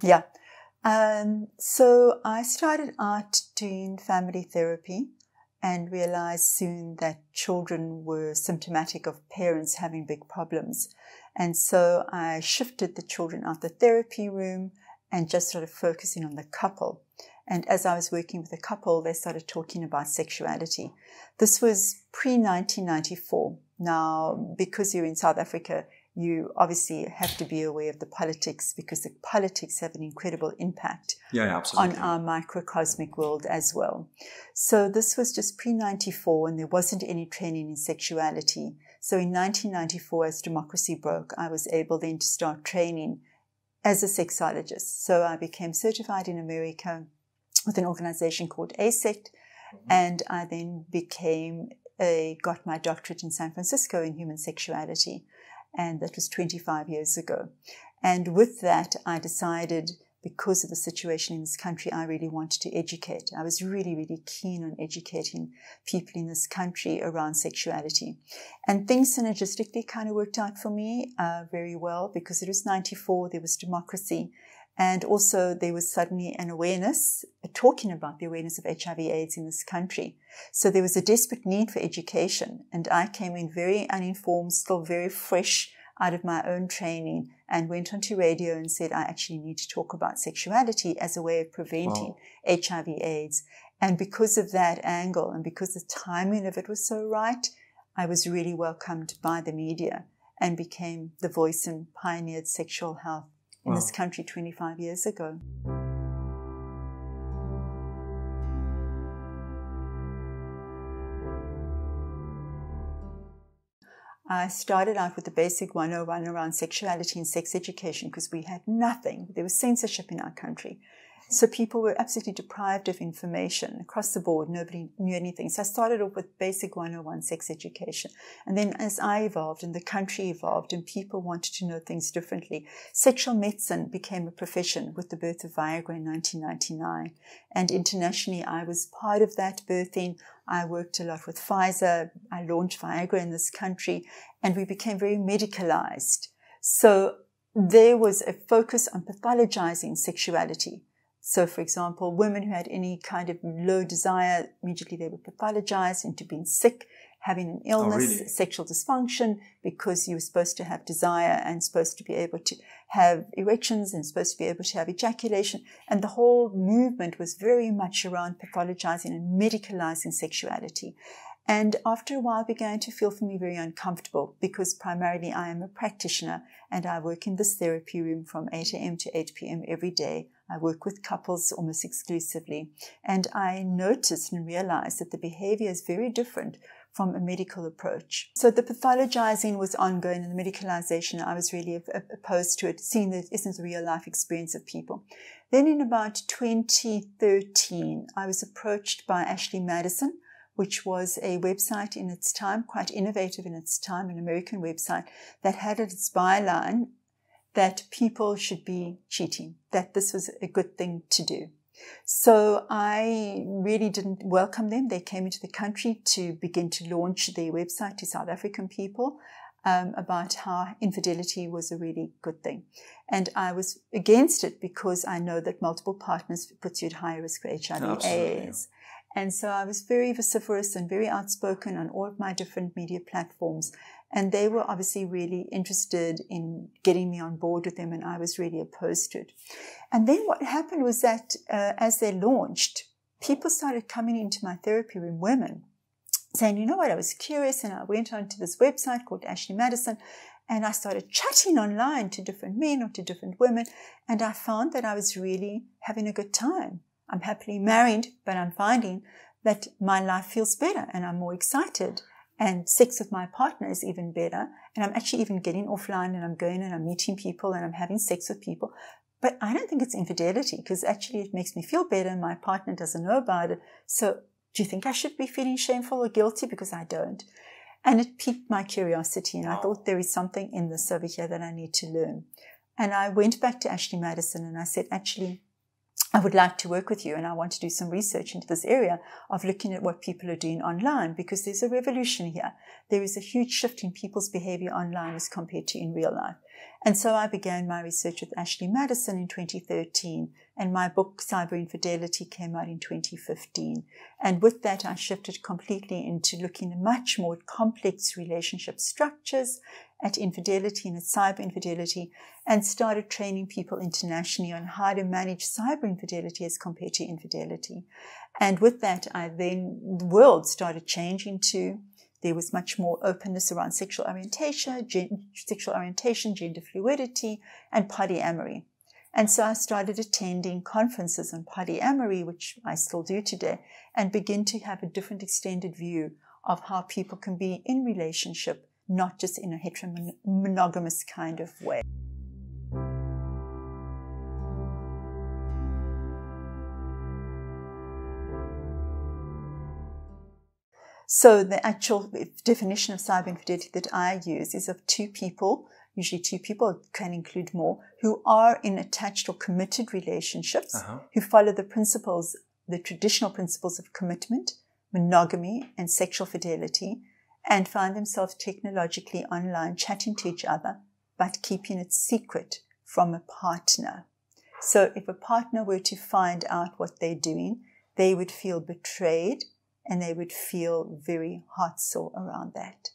Yeah. So I started out doing family therapy and realized soon that children were symptomatic of parents having big problems. And so I shifted the children out the therapy room and just started focusing on the couple. And as I was working with the couple, they started talking about sexuality. This was pre-1994. Now, because you're in South Africa, you obviously have to be aware of the politics, because the politics have an incredible impact on our microcosmic world as well. So this was just pre-94, and there wasn't any training in sexuality. So in 1994, as democracy broke, I was able then to start training as a sexologist. So I became certified in America with an organization called ASECT, and I then got my doctorate in San Francisco in human sexuality. And that was 25 years ago. And with that, I decided, because of the situation in this country, I really wanted to educate. I was really, really keen on educating people in this country around sexuality. And things synergistically kind of worked out for me very well, because it was 94, there was democracy. And also there was suddenly an awareness, talking about the awareness of HIV/AIDS in this country. So there was a desperate need for education. And I came in very uninformed, still very fresh out of my own training, and went onto radio and said, I actually need to talk about sexuality as a way of preventing HIV/AIDS. And because of that angle, and because the timing of it was so right, I was really welcomed by the media and became the voice and pioneered sexual health in this country 25 years ago. I started out with the basic 101 around sexuality and sex education, because we had nothing. There was censorship in our country. So people were absolutely deprived of information across the board. Nobody knew anything. So I started off with basic 101 sex education. And then as I evolved and the country evolved and people wanted to know things differently, sexual medicine became a profession with the birth of Viagra in 1999. And internationally, I was part of that birthing. I worked a lot with Pfizer. I launched Viagra in this country, and we became very medicalized. So there was a focus on pathologizing sexuality. So, for example, women who had any kind of low desire, immediately they were pathologized into being sick, having an illness, sexual dysfunction, because you were supposed to have desire and supposed to be able to have erections and supposed to be able to have ejaculation. And the whole movement was very much around pathologizing and medicalizing sexuality. And after a while, it began to feel for me very uncomfortable, because primarily I am a practitioner and I work in this therapy room from 8 a.m. to 8 p.m. every day. I work with couples almost exclusively. And I noticed and realized that the behavior is very different from a medical approach. So the pathologizing was ongoing, and the medicalization, I was really opposed to it, seeing that it isn't a real life experience of people. Then in about 2013, I was approached by Ashley Madison, which was a website in its time, quite innovative in its time, an American website that had its byline that people should be cheating, that this was a good thing to do. So I really didn't welcome them. They came into the country to begin to launch their website to South African people about how infidelity was a really good thing. And I was against it because I know that multiple partners puts you at higher risk for HIV/AIDS. And so I was very vociferous and very outspoken on all of my different media platforms. And they were obviously really interested in getting me on board with them, and I was really opposed to it. And then what happened was that as they launched, people started coming into my therapy room, women, saying, you know what, I was curious, and I went onto this website called Ashley Madison, and I started chatting online to different men or to different women, and I found that I was really having a good time. I'm happily married, but I'm finding that my life feels better and I'm more excited. And sex with my partner is even better. And I'm actually even getting offline, and I'm going and I'm meeting people and I'm having sex with people. But I don't think it's infidelity, because actually it makes me feel better and my partner doesn't know about it. So do you think I should be feeling shameful or guilty? Because I don't. And it piqued my curiosity, and I thought there is something in this over here that I need to learn. And I went back to Ashley Madison and I said, actually, I would like to work with you, and I want to do some research into this area of looking at what people are doing online, because there's a revolution here. There is a huge shift in people's behavior online as compared to in real life. And so I began my research with Ashley Madison in 2013, and my book, Cyber Infidelity, came out in 2015. And with that, I shifted completely into looking at much more complex relationship structures, at infidelity and at cyber infidelity, and started training people internationally on how to manage cyber infidelity as compared to infidelity. And with that, the world started changing too. There was much more openness around sexual orientation, gender fluidity, and polyamory. And so I started attending conferences on polyamory, which I still do today, and begin to have a different extended view of how people can be in relationship, not just in a heteromonogamous kind of way. So the actual definition of cyber infidelity that I use is of two people, usually two people, it can include more, who are in attached or committed relationships, who follow the traditional principles of commitment, monogamy, and sexual fidelity, and find themselves technologically online chatting to each other, but keeping it secret from a partner. So if a partner were to find out what they're doing, they would feel betrayed, and they would feel very heartsore around that.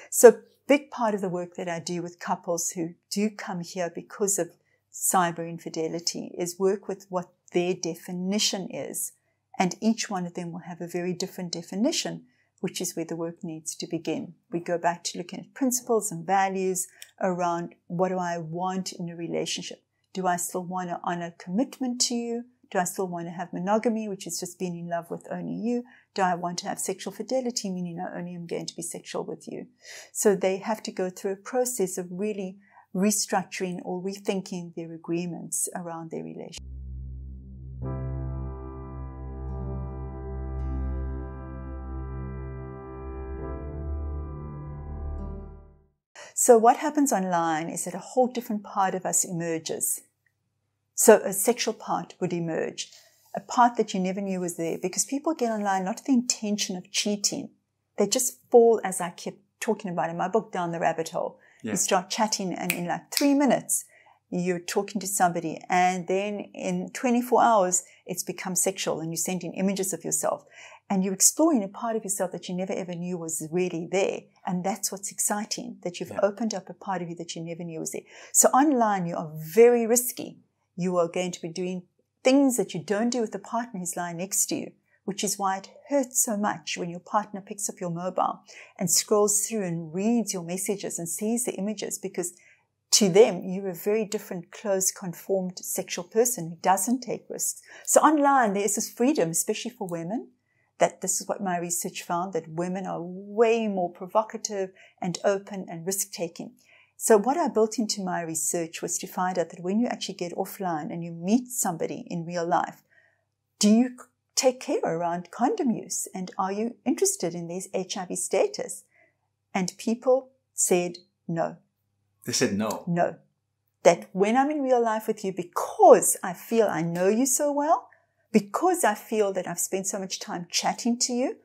So big part of the work that I do with couples who do come here because of cyber infidelity is work with what their definition is. And each one of them will have a very different definition, which is where the work needs to begin. We go back to looking at principles and values around what do I want in a relationship? Do I still want to honor commitment to you? Do I still want to have monogamy, which is just being in love with only you? Do I want to have sexual fidelity, meaning I only am going to be sexual with you? So they have to go through a process of really restructuring or rethinking their agreements around their relationship. So what happens online is that a whole different part of us emerges. So a sexual part would emerge, a part that you never knew was there, because people get online not with the intention of cheating. They just fall, as I kept talking about in my book, down the rabbit hole. Yeah. You start chatting, and in like 3 minutes, you're talking to somebody, and then in 24 hours, it's become sexual, and you're sending images of yourself. And you're exploring a part of yourself that you never ever knew was really there. And that's what's exciting, that you've opened up a part of you that you never knew was there. So online, you are very risky. You are going to be doing things that you don't do with the partner who's lying next to you, which is why it hurts so much when your partner picks up your mobile and scrolls through and reads your messages and sees the images, because to them, you're a very different, close, conformed sexual person who doesn't take risks. So online, there is this freedom, especially for women, that this is what my research found, that women are way more provocative and open and risk-taking. So what I built into my research was to find out that when you actually get offline and you meet somebody in real life, do you take care around condom use? And are you interested in this HIV status? And people said no. They said no? No. That when I'm in real life with you, because I feel I know you so well, because I feel that I've spent so much time chatting to you,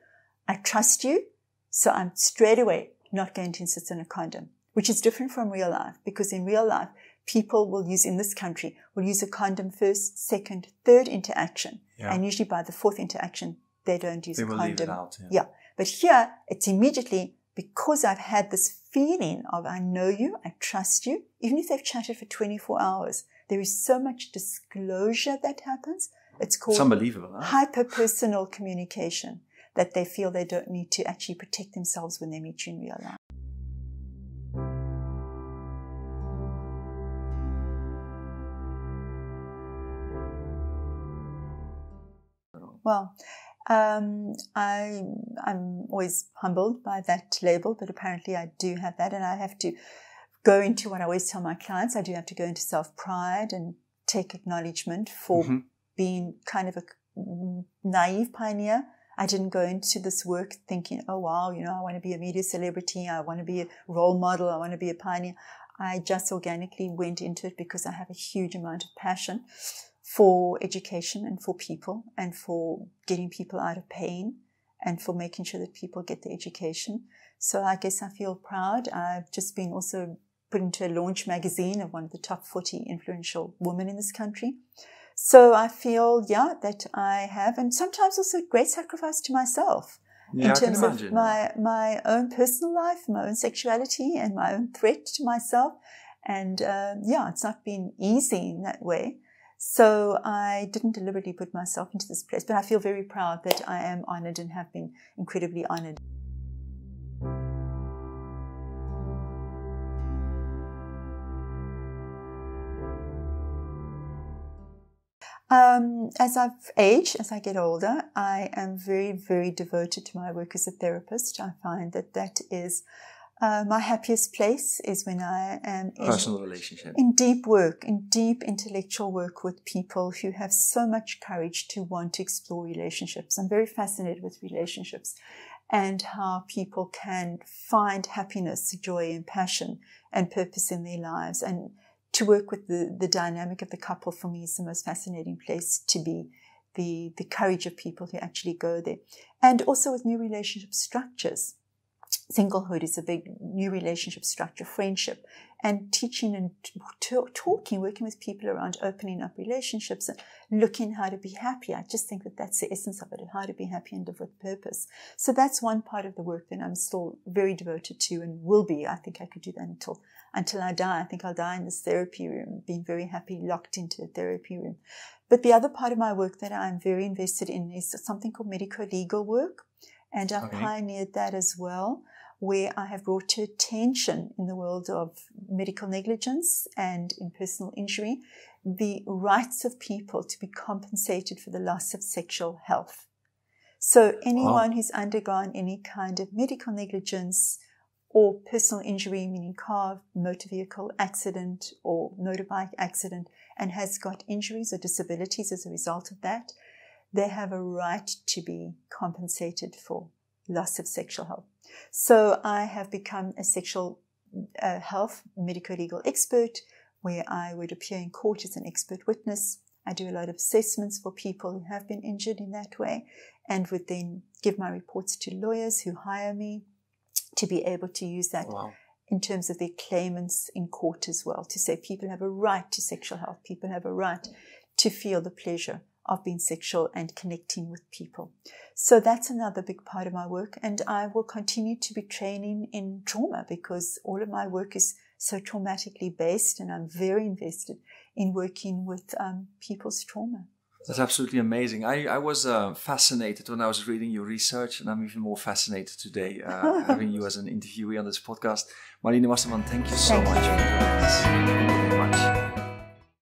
I trust you, so I'm straight away not going to insist on a condom, which is different from real life, because in real life, people will use, in this country, will use a condom first, second, third interaction. Yeah. And usually by the fourth interaction, they don't use a condom. They will leave it out. Yeah. But here, it's immediately, because I've had this feeling of I know you, I trust you, even if they've chatted for 24 hours, there is so much disclosure that happens. It's called hyper-personal communication, that they feel they don't need to actually protect themselves when they meet you in real life. Well, I'm always humbled by that label, but apparently I do have that, and I have to go into what I always tell my clients. I do have to go into self-pride and take acknowledgement for being kind of a naive pioneer. I didn't go into this work thinking, oh, wow, you know, I want to be a media celebrity. I want to be a role model. I want to be a pioneer. I just organically went into it because I have a huge amount of passion for education and for people and for getting people out of pain and for making sure that people get the education. So I guess I feel proud. I've just been also put into a Launch magazine of one of the top 40 influential women in this country. So I feel, that I have, and sometimes also great sacrifice to myself in terms of my own personal life, my own sexuality, and my own threat to myself. And it's not been easy in that way. So I didn't deliberately put myself into this place, but I feel very proud that I am honored and have been incredibly honored. As I've aged, as I get older, I am very, very devoted to my work as a therapist. I find that is my happiest place is when I am in deep work, in deep intellectual work with people who have so much courage to want to explore relationships. I'm very fascinated with relationships and how people can find happiness, joy, and passion and purpose in their lives. And to work with the dynamic of the couple, for me, is the most fascinating place to be, the courage of people who actually go there. And also with new relationship structures. Singlehood is a big new relationship structure, friendship, and teaching and talking, working with people around opening up relationships and looking how to be happy. I just think that that's the essence of it, how to be happy and live with purpose. So that's one part of the work that I'm still very devoted to and will be. I think I could do that until I die. I think I'll die in this therapy room, being very happy, locked into a therapy room. But the other part of my work that I'm very invested in is something called medico-legal work. And I've pioneered that as well, where I have brought to attention in the world of medical negligence and in personal injury, the rights of people to be compensated for the loss of sexual health. So anyone who's undergone any kind of medical negligence or personal injury, meaning car, motor vehicle accident or motorbike accident, and has got injuries or disabilities as a result of that, they have a right to be compensated for loss of sexual health. So I have become a sexual health medico-legal expert, where I would appear in court as an expert witness. I do a lot of assessments for people who have been injured in that way, and would then give my reports to lawyers who hire me to be able to use that in terms of their claimants in court as well, to say people have a right to sexual health, people have a right to feel the pleasure of being sexual and connecting with people. So that's another big part of my work. And I will continue to be training in trauma, because all of my work is so traumatically based, and I'm very invested in working with people's trauma. That's absolutely amazing. I was fascinated when I was reading your research, and I'm even more fascinated today having you as an interviewee on this podcast. Marlene Wasserman, thank you so much. Thank you very much.